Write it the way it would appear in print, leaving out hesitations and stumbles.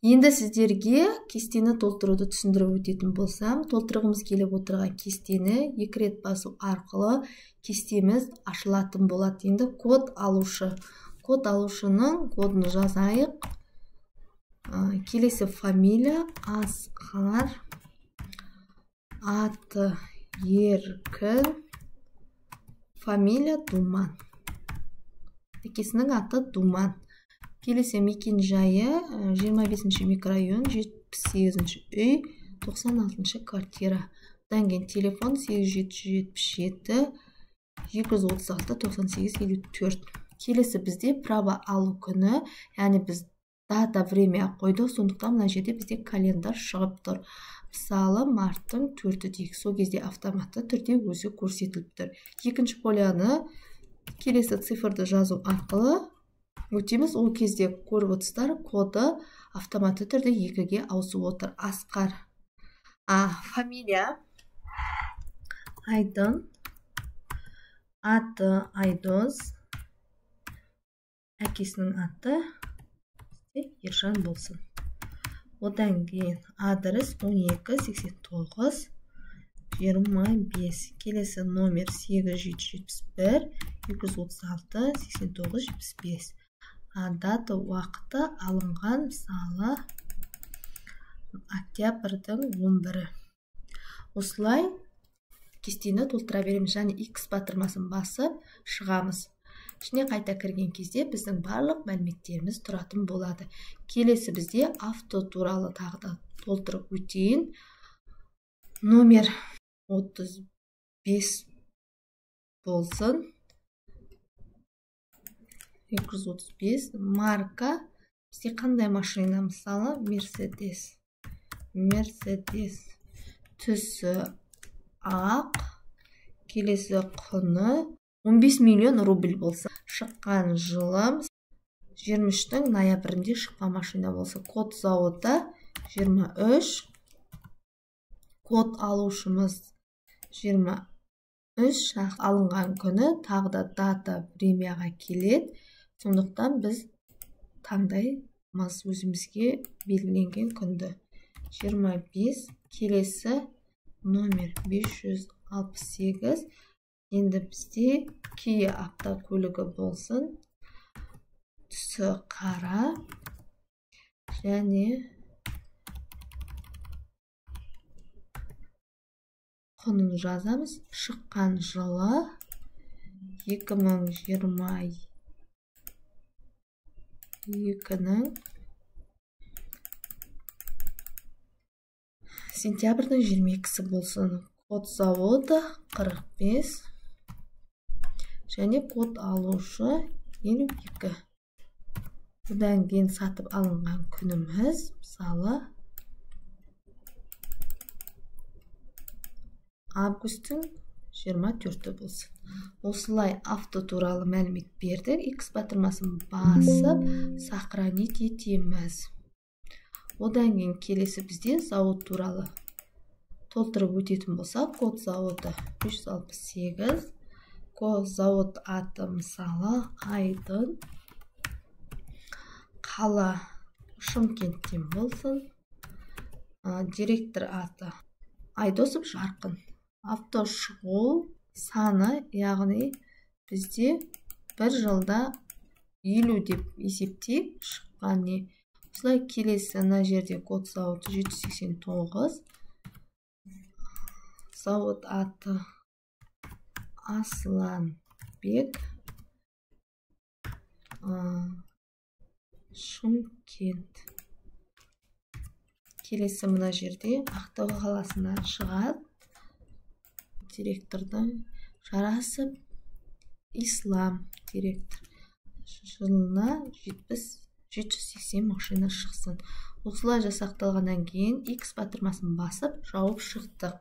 Енді сіздерге кестені толтыруды түсіндіріп өтетін болсам, толтырғымыз келіп отырған кестені 2 рет басу арқылы кестеміз ашылатын болады. Енді код алушы. Код алушының кодын жазайық. Келесі фамилия Асқар, аты Еркін, фамилия Думан. Әкесінің аты Думан. Келесі мекен жайы 25-ші микрорайон, 78-ші үй, 96-ші квартира. Одан кейін телефон 8777 236 98 54. Келесі бізде право алу күні, яғни біз дата время қойдық, сондықтан мына жерде бізде календар шығып тұр. Мысалы, марттың 4-і дейік. Сол кезде автоматты түрде өзі көрсетіліп тұр. Екінші поляны келесі цифрды жазу арқылы өтеміз. Ол кезде көріп отырсыздар, коды автоматты түрде 2-ге ауысып отыр. Асқар. Фамилия Айдын, аты Айдос, әкесінің аты Ержан болсын. Одан кейін адрес 1289 25. Келесі номер 8771 236 89 75. Дата уақыты алынған, мысалы, октябрьдің 11-і. Осылай кестені толтыра береміз, және X батырмасын басып шығамыз. Ішіне қайта кірген кезде біздің барлық мәліметтеріміз тұратын болады. Келесі бізде авто туралы тағы да толтырып өтейін. Номер 35 болсын. 235. Марка. Бізде қандай машина? Мысалы, Мерседес. Түсі ақ. Келесі құны 15 миллион рубль болса. Шыққан жылым 23-тің ноябрінде шыққан машина болса. Код зауыты 23. Код алушымыз 23. Алынған күні тағы да дата времяға келеді. Сондықтан біз таңдаймыз өзімізге белгіленген күнді. 25. Келесі номер 568. Енді бізде Kia автокөлігі болсын. Түсі қара. Және құнын жазамыз. Шыққан жылы 2022-ның сентябрьдің 22-сі болсын. Код заводы 45. Және код алушы 52. Бұдан кейін сатып алынған күніміз, мысалы, августтың 24-і болсын. Осылай авто туралы мәлімет бердік. X батырмасын басып, сохранить етеміз. Одан кейін келесі бізде зауыт туралы толтырып өтетін болса, код заводы 368. Код завод аты, мысалы, Айдын. Қала Шымкенттен болсын. Директор аты Айдосов Жарқын. Авто шығу саны, яғни бізде бір жылда 50 деп есептейік шыққан не. Осылай келесі на жерде код завод 789. Завод аты Асланбек. Шымкент. Келесі мына жерде Ақтау қаласына шығады. Директордың Жарасып Ислам директор. Жылына 780 машина шықсын. Осылай жасақталғаннан кейін X батырмасын басып жауып шықтық.